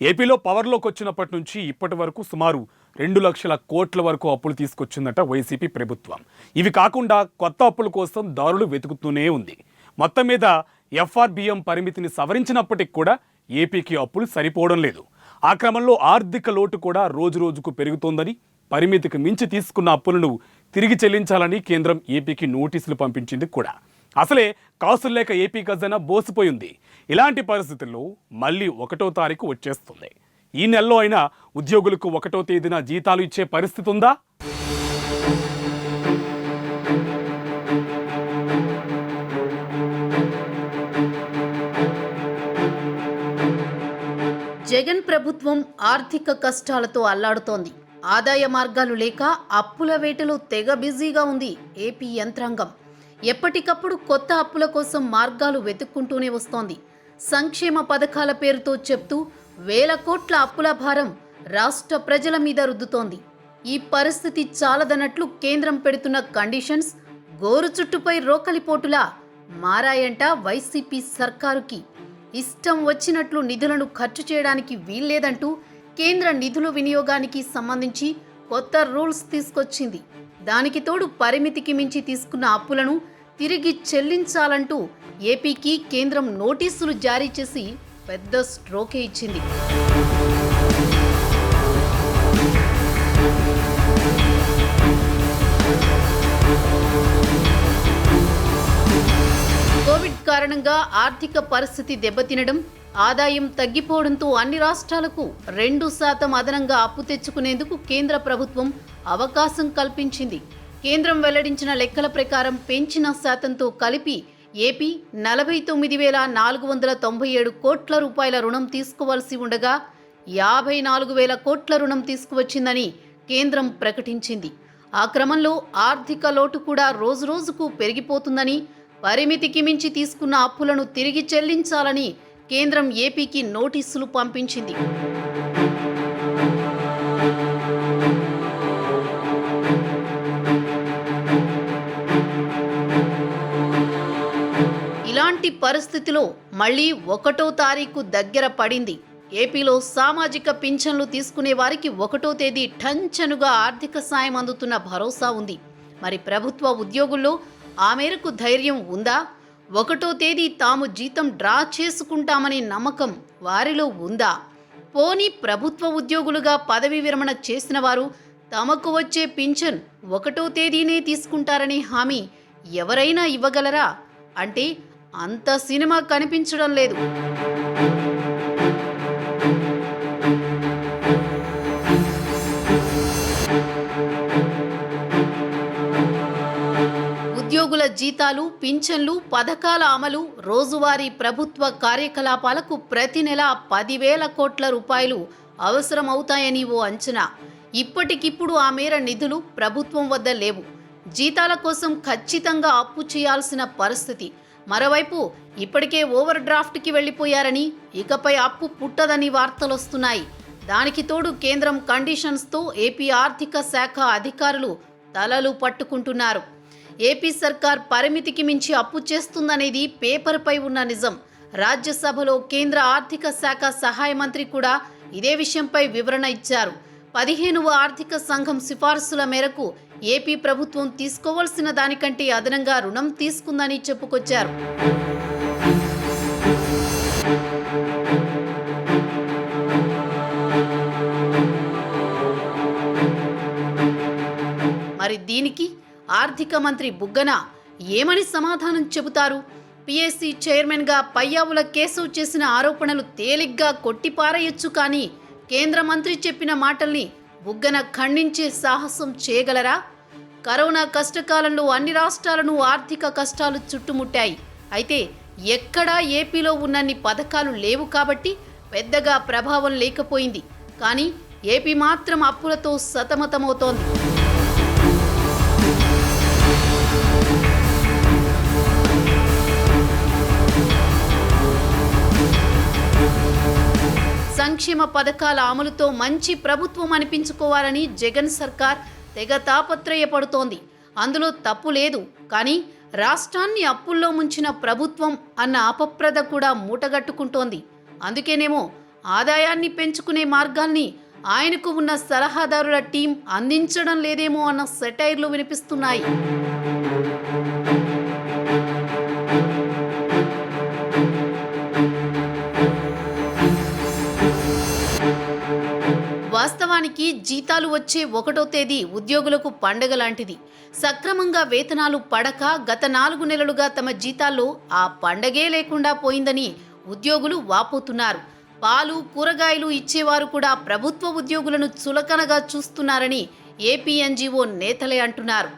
ఏపీలో పవర్లోకి వచ్చినప్పటి నుంచి ఇప్పటి వరకు సుమారు 2 లక్షల కోట్ల వరకు అప్పులు తీసుకొచ్చిందట వైసీపీ ప్రభుత్వం. ఇవి కాకుండా కొత్త అప్పుల కోసం దారులు వెతుకుతూనే ఉంది. మొత్తం మీద ఎఫ్ఆర్బిఎం పరిమితిని సవరించినప్పటికి కూడా ఏపీకి అప్పులు సరిపోవడం లేదు. ఆ క్రమంలో ఆర్థిక లోటు కూడా రోజురోజుకు పెరుగుతోందని, పరిమితికి మించి తీసుకున్న అప్పులను తిరిగి చెల్లించాలని కేంద్రం ఏపీకి నోటీసులు పంపించింది కూడా. అసలే కాసులు లేక ఏపీ ఖజానా బోసిపోయింది. ఇలాంటి పరిస్థితుల్లో మళ్ళీ 1వ తారీఖు వచ్చేస్తుంది. ఈ నెలలో అయినా ఉద్యోగులకు 1వ తేదీన జీతాలు ఇచ్చే పరిస్థితి ఉందా? జగన్ ప్రభుత్వం ఆర్థిక కష్టాలతో అల్లాడుతోంది. ఆదాయ మార్గాలు లేక అప్పుల వేటలో తెగ బిజీగా ఉంది ఏపీ యంత్రాంగం. ఎప్పటికప్పుడు కొత్త అప్పుల కోసం మార్గాలు వెతుక్కుంటూనే వస్తోంది. సంక్షేమ పథకాల పేరుతో చెప్తూ వేల కోట్ల అప్పుల భారం రాష్ట్ర ప్రజల మీద రుద్దుతోంది. ఈ పరిస్థితి చాలదన్నట్లు కేంద్రం పెడుతున్న కండిషన్స్ గోరు చుట్టుపై రోకలిపోటులా మారాయంట వైసీపీ సర్కారుకి. ఇష్టం వచ్చినట్లు నిధులను ఖర్చు చేయడానికి వీల్లేదంటూ కేంద్ర నిధుల వినియోగానికి సంబంధించి కొత్త రూల్స్ తీసుకొచ్చింది. దానికి తోడు పరిమితికి మించి తీసుకున్న అప్పులను తిరిగి చెల్లించాలంటూ ఏపీకి కేంద్రం నోటీసులు జారీ చేసి పెద్ద స్ట్రోకే ఇచ్చింది. కోవిడ్ కారణంగా ఆర్థిక పరిస్థితి దెబ్బతినడం, ఆదాయం తగ్గిపోవడంతో అన్ని రాష్ట్రాలకు 2% అదనంగా అప్పు తెచ్చుకునేందుకు కేంద్ర ప్రభుత్వం అవకాశం కల్పించింది. కేంద్రం వెల్లడించిన లెక్కల ప్రకారం పెంచిన శాతంతో కలిపి ఏపీ 49,497 కోట్ల రూపాయల రుణం తీసుకోవాల్సి ఉండగా 54,000 కోట్ల రుణం తీసుకువచ్చిందని కేంద్రం ప్రకటించింది. ఆ క్రమంలో ఆర్థిక లోటు కూడా రోజురోజుకు పెరిగిపోతుందని, పరిమితికి మించి తీసుకున్న అప్పులను తిరిగి చెల్లించాలని కేంద్రం ఏపీకి నోటీసులు పంపించింది. ఇలాంటి పరిస్థితిలో మళ్లీ 1వ తారీఖు దగ్గర పడింది. ఏపీలో సామాజిక పింఛన్లు తీసుకునే వారికి 1వ తేదీ టంచనుగా ఆర్థిక సాయం అందుతున్న భరోసా ఉంది. మరి ప్రభుత్వ ఉద్యోగుల్లో ఆ మేరకు ధైర్యం ఉందా? 1వ తేదీ తాము జీతం డ్రా చేసుకుంటామనే నమ్మకం వారిలో ఉందా? పోనీ ప్రభుత్వ ఉద్యోగులుగా పదవీ విరమణ చేసిన వారు తమకు వచ్చే పింఛన్ 1వ తేదీనే తీసుకుంటారనే హామీ ఎవరైనా ఇవ్వగలరా అంటే అంత సినిమా కనిపించడం లేదు. ఉద్యోగుల జీతాలు, పింఛన్లు, పథకాల అమలు, రోజువారీ ప్రభుత్వ కార్యకలాపాలకు ప్రతి నెల 10,000 కోట్ల రూపాయలు అవసరమవుతాయని ఓ అంచనా. ఇప్పటికిప్పుడు ఆ మేర నిధులు ప్రభుత్వం వద్ద లేవు. జీతాల కోసం ఖచ్చితంగా అప్పు చేయాల్సిన పరిస్థితి. మరోవైపు ఇప్పటికే ఓవర్ డ్రాఫ్ట్కి వెళ్లిపోయారని, ఇకపై అప్పు పుట్టదని వార్తలొస్తున్నాయి. దానికి తోడు కేంద్రం కండిషన్స్తో ఏపీ ఆర్థిక శాఖ అధికారులు తలలు పట్టుకుంటున్నారు. ఏపీ సర్కార్ పరిమితికి మించి అప్పు చేస్తుందనేది పేపర్పై ఉన్న నిజం. రాజ్యసభలో కేంద్ర ఆర్థిక శాఖ సహాయ మంత్రి కూడా ఇదే విషయంపై వివరణ ఇచ్చారు. 15వ ఆర్థిక సంఘం సిఫార్సుల మేరకు ఏపీ ప్రభుత్వం తీసుకోవాల్సిన దానికంటే అదనంగా రుణం తీసుకుందని చెప్పుకొచ్చారు. మరి దీనికి ఆర్థిక మంత్రి బుగ్గన ఏమని సమాధానం చెబుతారు? పిఎస్సి చైర్మన్గా పయ్యావుల కేశవ్ చేసిన ఆరోపణలు తేలిగ్గా కొట్టిపారేయొచ్చు, కానీ కేంద్ర మంత్రి చెప్పిన మాటల్ని బుగ్గన ఖండించే సాహసం చేయగలరా? కరోనా కష్టకాలంలో అన్ని రాష్ట్రాలను ఆర్థిక కష్టాలు చుట్టుముట్టాయి. అయితే ఎక్కడా ఏపీలో ఉన్నన్ని పథకాలు లేవు కాబట్టి పెద్దగా ప్రభావం లేకపోయింది. కానీ ఏపీ మాత్రం అప్పులతో సతమతమవుతోంది. సంక్షేమ పథకాల అమలుతో మంచి ప్రభుత్వం అనిపించుకోవాలని జగన్ సర్కార్ తెగ తాపత్రయపడుతోంది. అందులో తప్పు లేదు. కానీ రాష్ట్రాన్ని అప్పుల్లో ముంచిన ప్రభుత్వం అన్న అపప్రద కూడా మూటగట్టుకుంటోంది. అందుకేనేమో ఆదాయాన్ని పెంచుకునే మార్గాల్ని ఆయనకు ఉన్న సలహాదారుల టీం అందించడం లేదేమో అన్న సెటైర్లు వినిపిస్తున్నాయి. వాస్తవానికి జీతాలు వచ్చే 1వ తేదీ ఉద్యోగులకు పండగ లాంటిది. సక్రమంగా వేతనాలు పడక గత 4 నెలలుగా తమ జీతాల్లో ఆ పండగే లేకుండా పోయిందని ఉద్యోగులు వాపోతున్నారు. పాలు, కూరగాయలు ఇచ్చేవారు కూడా ప్రభుత్వ ఉద్యోగులను చులకనగా చూస్తున్నారని ఏపీ ఎన్జీఓ నేతలే అంటున్నారు.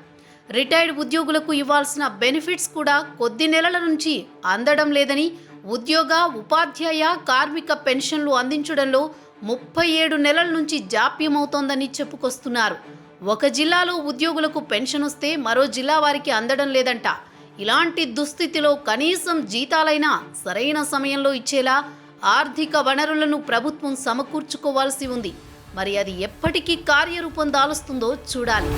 రిటైర్డ్ ఉద్యోగులకు ఇవ్వాల్సిన బెనిఫిట్స్ కూడా కొద్ది నెలల నుంచి అందడం లేదని, ఉద్యోగ, ఉపాధ్యాయ, కార్మిక పెన్షన్లు అందించడంలో 37 నెలల నుంచి జాప్యమవుతోందని చెప్పుకొస్తున్నారు. ఒక జిల్లాలో ఉద్యోగులకు పెన్షన్ వస్తే మరో జిల్లా వారికి అందడం లేదంట. ఇలాంటి దుస్థితిలో కనీసం జీతాలైనా సరైన సమయంలో ఇచ్చేలా ఆర్థిక వనరులను ప్రభుత్వం సమకూర్చుకోవాల్సి ఉంది. మరి అది ఎప్పటికీ కార్యరూపం దాలుస్తుందో చూడాలి.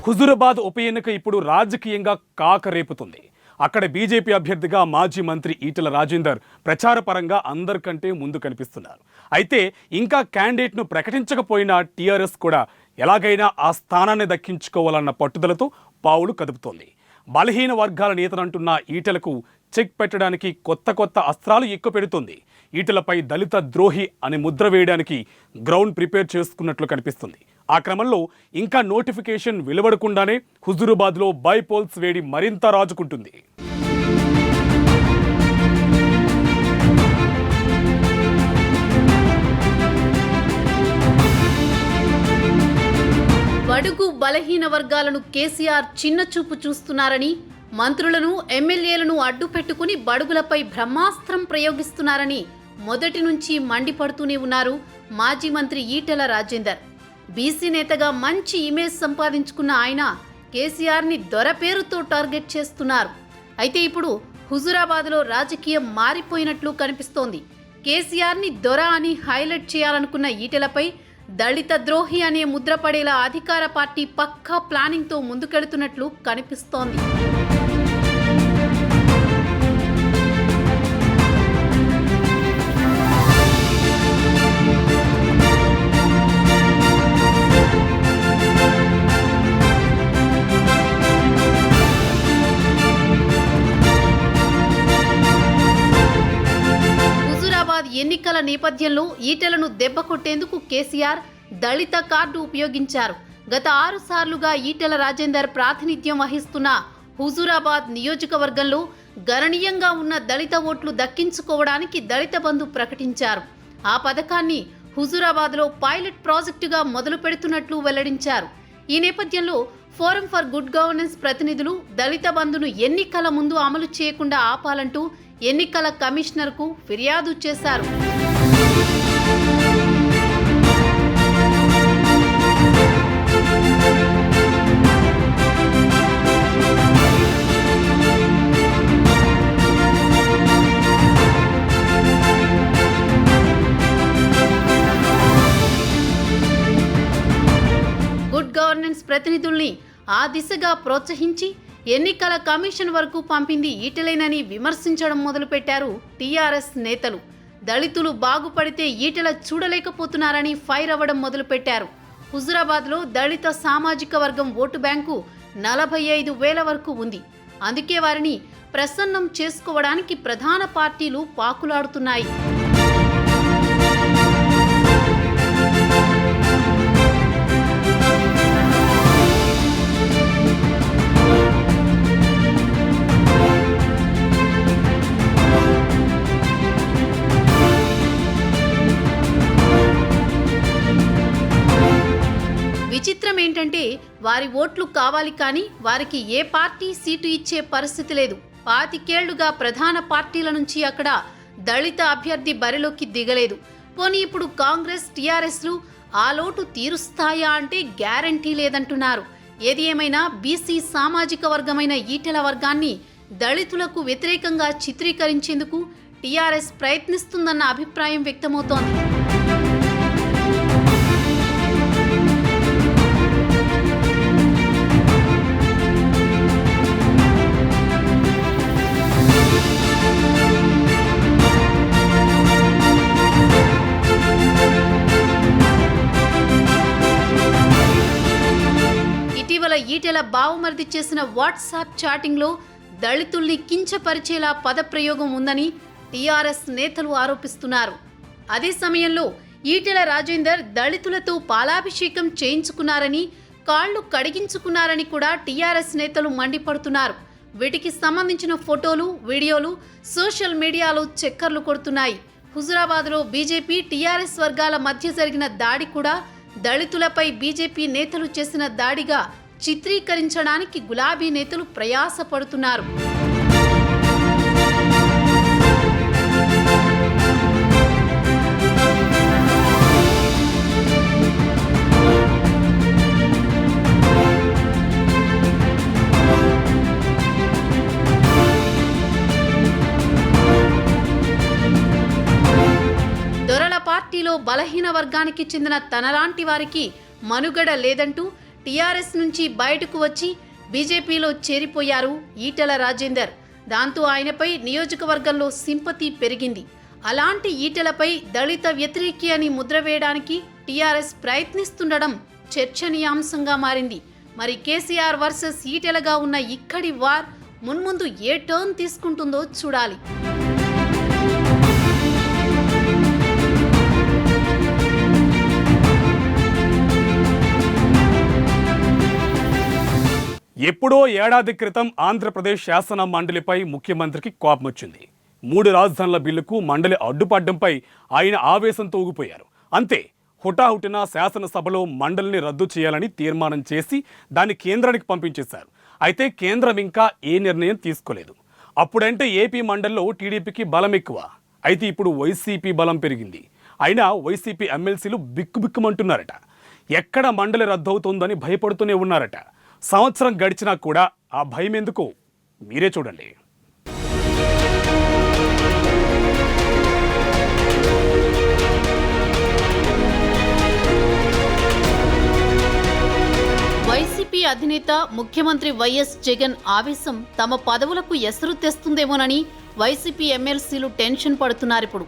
హుజూరాబాద్ ఉప ఎన్నిక ఇప్పుడు రాజకీయంగా కాకరేపుతుంది. అక్కడ బీజేపీ అభ్యర్థిగా మాజీ మంత్రి ఈటెల రాజేందర్ ప్రచారపరంగా అందరికంటే ముందు కనిపిస్తున్నారు. అయితే ఇంకా క్యాండిడేట్ను ప్రకటించకపోయినా టీఆర్ఎస్ కూడా ఎలాగైనా ఆ స్థానాన్ని దక్కించుకోవాలన్న పట్టుదలతో పావులు కదుపుతోంది. బలహీన వర్గాల నేతనంటున్న ఈటెలకు చెక్ పెట్టడానికి కొత్త అస్త్రాలు ఎక్కుపెడుతోంది. ఈటెలపై దళిత ద్రోహి అని ముద్ర వేయడానికి గ్రౌండ్ ప్రిపేర్ చేసుకున్నట్లు కనిపిస్తుంది. ఆ క్రమంలో ఇంకా నోటిఫికేషన్ వెలువడకుండానే హుజూరాబాద్లో బైపోల్స్ వేడి మరింత రాజుకుంటుంది. బడుగు బలహీన వర్గాలను కేసీఆర్ చిన్నచూపు చూస్తున్నారని, మంత్రులను, ఎమ్మెల్యేలను అడ్డుపెట్టుకుని బడుగులపై బ్రహ్మాస్త్రం ప్రయోగిస్తున్నారని మొదటి నుంచి మండిపడుతూనే ఉన్నారు మాజీ మంత్రి ఈటెల రాజేందర్. బీసీ నేతగా మంచి ఇమేజ్ సంపాదించుకున్న ఆయన కేసీఆర్ని దొర పేరుతో టార్గెట్ చేస్తున్నారు. అయితే ఇప్పుడు హుజూరాబాద్లో రాజకీయం మారిపోయినట్లు కనిపిస్తోంది. కేసీఆర్ని దొర అని హైలైట్ చేయాలనుకున్న ఈటెలపై దళిత ద్రోహి అనే ముద్ర పడేలా అధికార పార్టీ పక్కా ప్లానింగ్తో ముందుకెడుతున్నట్లు కనిపిస్తోంది. ఎన్నికల నేపథ్యంలో ఈటెలను దెబ్బ కొట్టేందుకు కేసీఆర్ దళిత కార్డు ఉపయోగించారు. గత 6 సార్లుగా ఈటెల రాజేందర్ ప్రాతినిధ్యం వహిస్తున్న హుజూరాబాద్ నియోజకవర్గంలో గణనీయంగా ఉన్న దళిత ఓట్లు దక్కించుకోవడానికి దళిత బంధు ప్రకటించారు. ఆ పథకాన్ని హుజూరాబాద్లో పైలట్ ప్రాజెక్టుగా మొదలు పెడుతున్నట్లు వెల్లడించారు. ఈ నేపథ్యంలో ఫోరం ఫర్ గుడ్ గవర్నెన్స్ ప్రతినిధులు దళిత బంధును ఎన్నికల ముందు అమలు చేయకుండా ఆపాలంటూ ఎన్నికల కమిషనర్కు ఫిర్యాదు చేశారు. గుడ్ గవర్నెన్స్ ప్రతినిధుల్ని ఆ దిశగా ప్రోత్సహించి ఎన్నికల కమిషన్ వరకు పంపింది ఈటెలేనని విమర్శించడం మొదలుపెట్టారు టీఆర్ఎస్ నేతలు. దళితులు బాగుపడితే ఈటెల చూడలేకపోతున్నారని ఫైర్ అవ్వడం మొదలుపెట్టారు. హుజూరాబాద్లో దళిత సామాజిక వర్గం ఓటు బ్యాంకు 45,000 వరకు ఉంది. అందుకే వారిని ప్రసన్నం చేసుకోవడానికి ప్రధాన పార్టీలు పాకులాడుతున్నాయి. విచిత్రం ఏంటంటే వారి ఓట్లు కావాలి కానీ వారికి ఏ పార్టీ సీటు ఇచ్చే పరిస్థితి లేదు. 25 ఏళ్లుగా ప్రధాన పార్టీల నుంచి అక్కడ దళిత అభ్యర్థి బరిలోకి దిగలేదు. పోనీ ఇప్పుడు కాంగ్రెస్, టీఆర్ఎస్లు ఆ లోటు తీరుస్తాయా అంటే గ్యారంటీ లేదంటున్నారు. ఏది ఏమైనా బీసీ సామాజిక వర్గమైన ఈటెల వర్గాన్ని దళితులకు వ్యతిరేకంగా చిత్రీకరించేందుకు టీఆర్ఎస్ ప్రయత్నిస్తుందన్న అభిప్రాయం వ్యక్తమవుతోంది. ఈటెల బావమరిది చేసిన వాట్సాప్ చాటింగ్లో దళితుల్ని కించపరిచేలా పదప్రయోగం ఉందని టీఆర్ఎస్ నేతలు ఆరోపిస్తున్నారు. అదే సమయంలో ఈటెల రాజేందర్ దళితులతో పాలాభిషేకం చేయించుకున్నారని, కాళ్లు కడిగించుకున్నారని కూడా టీఆర్ఎస్ నేతలు మండిపడుతున్నారు. వీటికి సంబంధించిన ఫోటోలు, వీడియోలు సోషల్ మీడియాలో చక్కర్లు కొడుతున్నాయి. హుజురాబాద్లో బీజేపీ టీఆర్ఎస్ వర్గాల మధ్య జరిగిన దాడి కూడా దళితులపై బీజేపీ నేతలు చేసిన దాడిగా చిత్రీకరించడానికి గులాబీ నేతలు ప్రయాసపడుతున్నారు. దొరల పార్టీలో బలహీన వర్గానికి చెందిన తనలాంటి వారికి మనుగడ లేదంటూ టీఆర్ఎస్ నుంచి బయటకు వచ్చి బీజేపీలో చేరిపోయారు ఈటెల రాజేందర్. దాంతో ఆయనపై నియోజకవర్గంలో సింపతి పెరిగింది. అలాంటి ఈటెలపై దళిత వ్యతిరేకి అని ముద్ర వేయడానికి టీఆర్ఎస్ ప్రయత్నిస్తుండడం చర్చనీయాంశంగా మారింది. మరి కేసీఆర్ వర్సెస్ ఈటెలగా ఉన్న ఇక్కడి వార్ మున్ముందు ఏ టర్న్ తీసుకుంటుందో చూడాలి. ఎప్పుడో ఏడాది క్రితం ఆంధ్రప్రదేశ్ శాసన మండలిపై ముఖ్యమంత్రికి కోపం వచ్చింది. 3 రాజధానుల బిల్లుకు మండలి అడ్డుపడ్డంపై ఆయన ఆవేశంతో ఊగిపోయారు. అంతే, హుటాహుటిన శాసనసభలో మండలిని రద్దు చేయాలని తీర్మానం చేసి దాన్ని కేంద్రానికి పంపించేశారు. అయితే కేంద్రం ఇంకా ఏ నిర్ణయం తీసుకోలేదు. అప్పుడంటే ఏపీ మండలిలో టీడీపీకి బలం ఎక్కువ, అయితే ఇప్పుడు వైసీపీ బలం పెరిగింది. అయినా వైసీపీ ఎమ్మెల్సీలు బిక్కుబిక్కుమంటున్నారట. ఎక్కడ మండలి రద్దవుతోందని భయపడుతూనే ఉన్నారట. సంవత్సరం గడిచినా కూడా ఆ భయం ఎందుకు, మీరే చూడండి. వైసీపీ అధినేత ముఖ్యమంత్రి వైఎస్ జగన్ ఆవేశం తమ పదవులకు ఎసరు తెస్తుందేమోనని వైసీపీ ఎమ్మెల్సీలు టెన్షన్ పడుతున్నారిప్పుడు.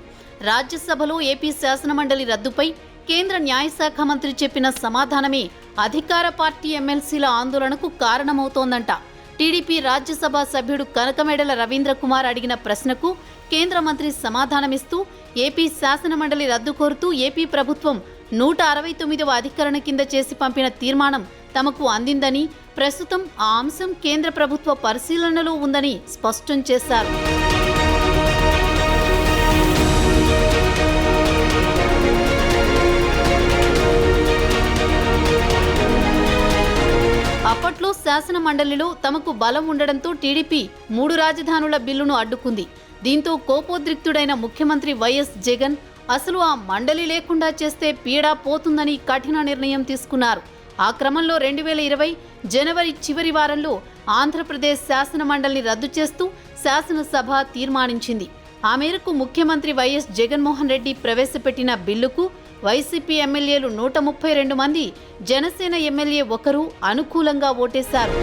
రాజ్యసభలో ఏపీ శాసనమండలి రద్దుపై కేంద్ర న్యాయశాఖ మంత్రి చెప్పిన సమాధానమే అధికార పార్టీ ఎమ్మెల్సీల ఆందోళనకు కారణమవుతోందంట. టీడీపీ రాజ్యసభ సభ్యుడు కనకమేడల రవీంద్ర కుమార్ అడిగిన ప్రశ్నకు కేంద్ర మంత్రి సమాధానమిస్తూ ఏపీ శాసనమండలి రద్దు కోరుతూ ఏపీ ప్రభుత్వం 169వ అధికరణ కింద చేసి పంపిన తీర్మానం తమకు అందిందని, ప్రస్తుతం ఆ అంశం కేంద్ర ప్రభుత్వ పరిశీలనలో ఉందని స్పష్టం చేశారు. అప్పట్లో శాసన మండలిలో తమకు బలం ఉండడంతో టీడీపీ 3 రాజధానుల బిల్లును అడ్డుకుంది. దీంతో కోపోద్రిక్తుడైన ముఖ్యమంత్రి వైఎస్ జగన్ అసలు ఆ మండలి లేకుండా చేస్తే పీడా పోతుందని కఠిన నిర్ణయం తీసుకున్నారు. ఆ క్రమంలో 2020 జనవరి చివరి వారంలో ఆంధ్రప్రదేశ్ శాసన మండలిని రద్దు చేస్తూ శాసనసభ తీర్మానించింది. ఆ మేరకు ముఖ్యమంత్రి వైఎస్ జగన్మోహన్ రెడ్డి ప్రవేశపెట్టిన బిల్లుకు వైసీపీ ఎమ్మెల్యేలు 132 మంది, జనసేన ఎమ్మెల్యే ఒకరు అనుకూలంగా ఓటేశారు.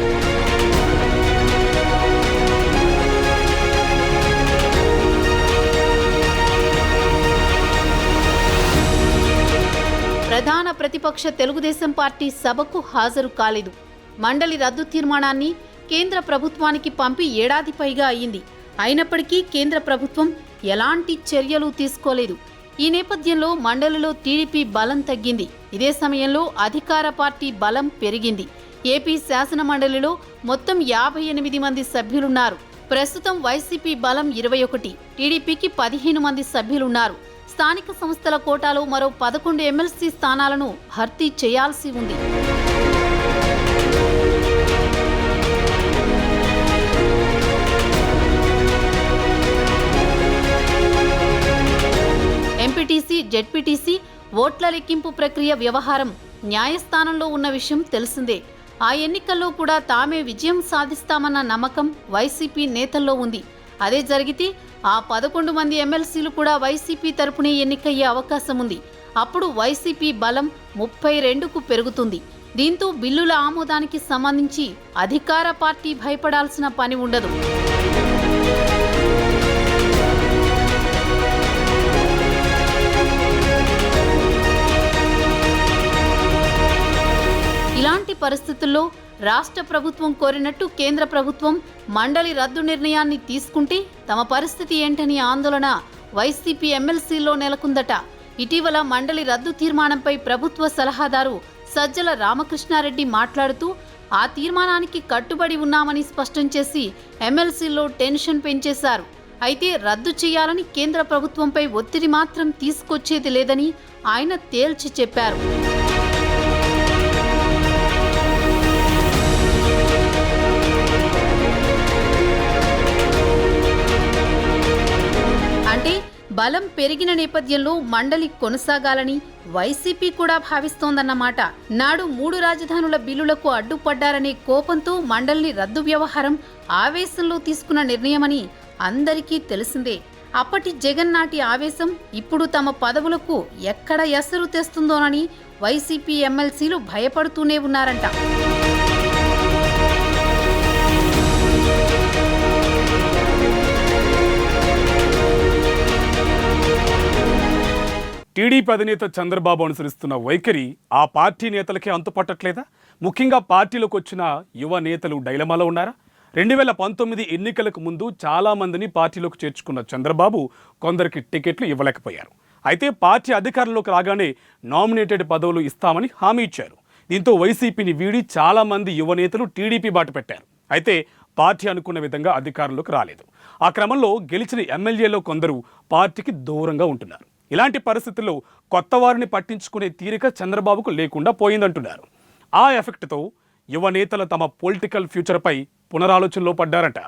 ప్రధాన ప్రతిపక్ష తెలుగుదేశం పార్టీ సభకు హాజరు కాలేదు. మండలి రద్దు తీర్మానాన్ని కేంద్ర ప్రభుత్వానికి పంపి ఏడాది పైగా అయ్యింది. అయినప్పటికీ కేంద్ర ప్రభుత్వం ఎలాంటి చర్యలు తీసుకోలేదు. ఈ నేపథ్యంలో మండలిలో టీడీపీ బలం తగ్గింది. ఇదే సమయంలో అధికార పార్టీ బలం పెరిగింది. ఏపీ శాసన మండలిలో మొత్తం 58 మంది సభ్యులున్నారు. ప్రస్తుతం వైసీపీ బలం 21, టీడీపీకి 15 మంది సభ్యులున్నారు. స్థానిక సంస్థల కోటాలో మరో 11 ఎమ్మెల్సీ స్థానాలను భర్తీ చేయాల్సి ఉంది. ఎంపీటీసీ, జెడ్పీటీసీ ఓట్ల లెక్కింపు ప్రక్రియ వ్యవహారం న్యాయస్థానంలో ఉన్న విషయం తెలిసిందే. ఆ ఎన్నికల్లో కూడా తామే విజయం సాధిస్తామన్న నమ్మకం వైసీపీ నేతల్లో ఉంది. అదే జరిగితే ఆ 11 మంది ఎమ్మెల్సీలు కూడా వైసీపీ తరపునే ఎన్నికయ్యే అవకాశం ఉంది. అప్పుడు వైసీపీ బలం 32కు పెరుగుతుంది. దీంతో బిల్లుల ఆమోదానికి సంబంధించి అధికార పార్టీ భయపడాల్సిన పని ఉండదు. ఇలాంటి పరిస్థితుల్లో రాష్ట్ర ప్రభుత్వం కోరినట్టు కేంద్ర ప్రభుత్వం మండలి రద్దు నిర్ణయాన్ని తీసుకుంటే తమ పరిస్థితి ఏంటని ఆందోళన వైసీపీ ఎమ్మెల్సీలో నెలకొందట. ఇటీవల మండలి రద్దు తీర్మానంపై ప్రభుత్వ సలహాదారు సజ్జల రామకృష్ణారెడ్డి మాట్లాడుతూ ఆ తీర్మానానికి కట్టుబడి ఉన్నామని స్పష్టం చేసి ఎమ్మెల్సీలో టెన్షన్ పెంచేశారు. అయితే రద్దు చేయాలని కేంద్ర ప్రభుత్వంపై ఒత్తిడి మాత్రం తీసుకొచ్చేది లేదని ఆయన తేల్చి చెప్పారు. అంటే బలం పెరిగిన నేపథ్యంలో మండలి కొనసాగాలని వైసీపీ కూడా భావిస్తోందన్నమాట. నాడు 3 రాజధానుల బిల్లులకు అడ్డుపడ్డారనే కోపంతో మండలిని రద్దు వ్యవహారం ఆవేశంలో తీసుకున్న నిర్ణయమని అందరికీ తెలిసిందే. అప్పటి జగన్ నాటి ఆవేశం ఇప్పుడు తమ పదవులకు ఎక్కడ ఎసరు తెస్తుందోనని వైసీపీ ఎమ్మెల్సీలు భయపడుతూనే ఉన్నారంట. టీడీపీ అధినేత చంద్రబాబు అనుసరిస్తున్న వైఖరి ఆ పార్టీ నేతలకే అంతుపట్టట్లేదా? ముఖ్యంగా పార్టీలోకి వచ్చిన యువ నేతలు డైలమాలో ఉన్నారా? 2019 ఎన్నికలకు ముందు చాలా మందిని పార్టీలోకి చేర్చుకున్న చంద్రబాబు కొందరికి టికెట్లు ఇవ్వలేకపోయారు. అయితే పార్టీ అధికారంలోకి రాగానే నామినేటెడ్ పదవులు ఇస్తామని హామీ ఇచ్చారు. దీంతో వైసీపీని వీడి చాలా మంది యువ నేతలు టీడీపీ బాట పెట్టారు. అయితే పార్టీ అనుకున్న విధంగా అధికారంలోకి రాలేదు. ఆ క్రమంలో గెలిచిన ఎమ్మెల్యేలో కొందరు పార్టీకి దూరంగా ఉంటున్నారు. ఇలాంటి పరిస్థితుల్లో కొత్త వారిని పట్టించుకునే తీరిక చంద్రబాబుకు లేకుండా పోయిందంటున్నారు. ఆ ఎఫెక్ట్తో యువ నేతలు తమ పొలిటికల్ ఫ్యూచర్పై పునరాలోచనలో పడ్డారట.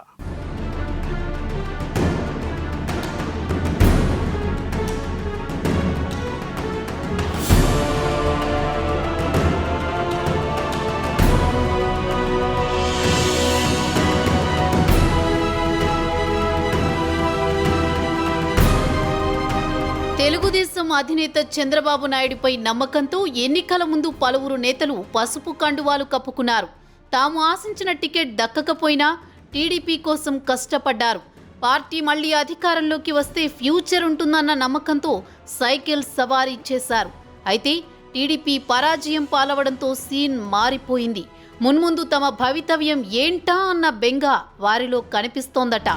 తెలుగుదేశం అధినేత చంద్రబాబు నాయుడుపై నమ్మకంతో ఎన్నికల ముందు పలువురు నేతలు పసుపు కండువాలు కప్పుకున్నారు. తాము ఆశించిన టికెట్ దక్కకపోయినా టీడీపీ కోసం కష్టపడ్డారు. పార్టీ మళ్లీ అధికారంలోకి వస్తే ఫ్యూచర్ ఉంటుందన్న నమ్మకంతో సైకిల్ సవారీ చేశారు. అయితే టీడీపీ పరాజయం పాలవడంతో సీన్ మారిపోయింది. మున్ముందు తమ భవితవ్యం ఏంటా అన్న బెంగ వారిలో కనిపిస్తోందట.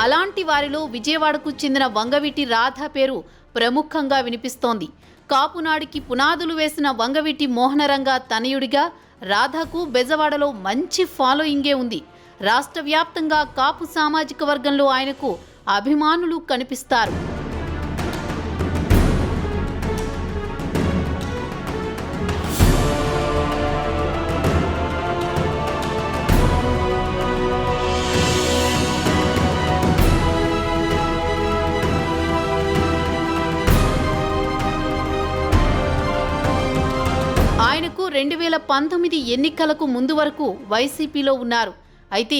అలాంటి వారిలో విజయవాడకు చెందిన వంగవీటి రాధ పేరు ప్రముఖంగా వినిపిస్తోంది. కాపునాడికి పునాదులు వేసిన వంగవీటి మోహనరంగ తనయుడిగా రాధకు బెజవాడలో మంచి ఫాలోయింగే ఉంది. రాష్ట్ర వ్యాప్తంగా కాపు సామాజిక వర్గంలో ఆయనకు అభిమానులు కనిపిస్తారు. ఆయనకు 2019 ఎన్నికలకు ముందు వరకు వైసీపీలో ఉన్నారు. అయితే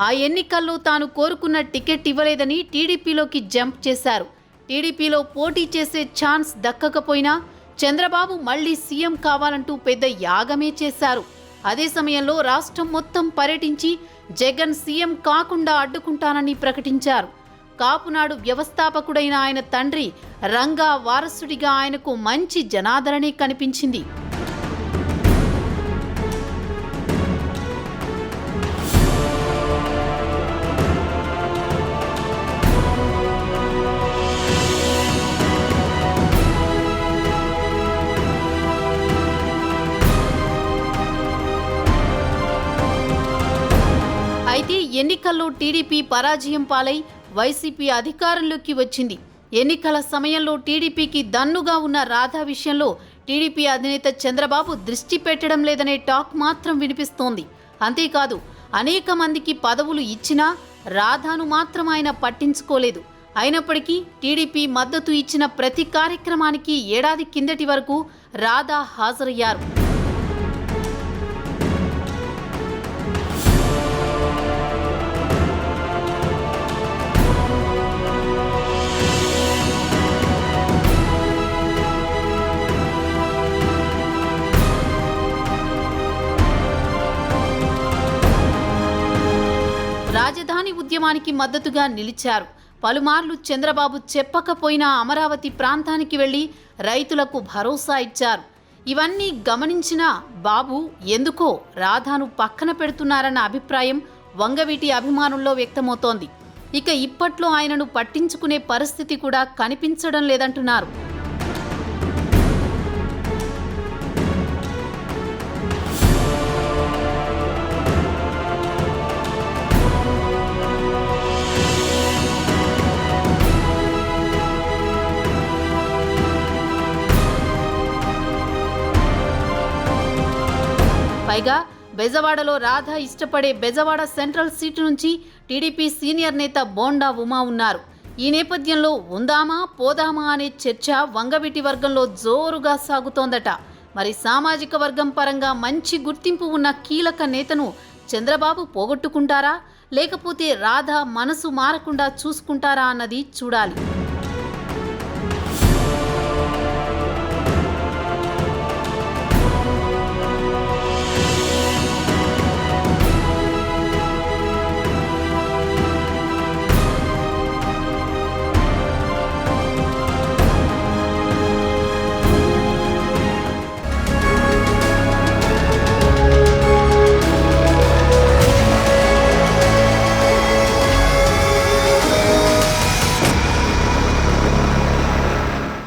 ఆ ఎన్నికల్లో తాను కోరుకున్న టికెట్ ఇవ్వలేదని టీడీపీలోకి జంప్ చేశారు. టీడీపీలో పోటీ చేసే ఛాన్స్ దక్కకపోయినా చంద్రబాబు మళ్లీ సీఎం కావాలంటూ పెద్ద యాగమే చేశారు. అదే సమయంలో రాష్ట్రం మొత్తం పర్యటించి జగన్ సీఎం కాకుండా అడ్డుకుంటానని ప్రకటించారు. కాపునాడు వ్యవస్థాపకుడైన ఆయన తండ్రి రంగా వారసుడిగా ఆయనకు మంచి జనాదరణే కనిపించింది. అయితే ఎన్నికల్లో టీడీపీ పరాజయం పాలై వైసీపీ అధికారంలోకి వచ్చింది. ఎన్నికల సమయంలో టీడీపీకి దన్నుగా ఉన్న రాధా విషయంలో టీడీపీ అధినేత చంద్రబాబు దృష్టి పెట్టడం లేదనే టాక్ మాత్రం వినిపిస్తోంది. అంతేకాదు అనేక మందికి పదవులు ఇచ్చినా రాధాను మాత్రం ఆయన పట్టించుకోలేదు. అయినప్పటికీ టీడీపీ మద్దతు ఇచ్చిన ప్రతి కార్యక్రమానికి ఏడాది కిందటి వరకు రాధా హాజరయ్యారు. రాజధాని ఉద్యమానికి మద్దతుగా నిలిచారు. పలుమార్లు చంద్రబాబు చెప్పకపోయినా అమరావతి ప్రాంతానికి వెళ్లి రైతులకు భరోసా ఇచ్చారు. ఇవన్నీ గమనించిన బాబు ఎందుకో రాధాను పక్కన పెడుతున్నారన్న అభిప్రాయం వంగవీటి అభిమానుల్లో వ్యక్తమవుతోంది. ఇక ఇప్పట్లో ఆయనను పట్టించుకునే పరిస్థితి కూడా కనిపించడం లేదంటున్నారు. పైగా బెజవాడలో రాధ ఇష్టపడే బెజవాడ సెంట్రల్ సీటు నుంచి టీడీపీ సీనియర్ నేత బోండా ఉమా ఉన్నారు. ఈ నేపథ్యంలో ఉందామా పోదామా అనే చర్చ వంగవీటి వర్గంలో జోరుగా సాగుతోందట. మరి సామాజిక వర్గం పరంగా మంచి గుర్తింపు ఉన్న కీలక నేతను చంద్రబాబు పోగొట్టుకుంటారా, లేకపోతే రాధ మనసు మారకుండా చూసుకుంటారా అన్నది చూడాలి.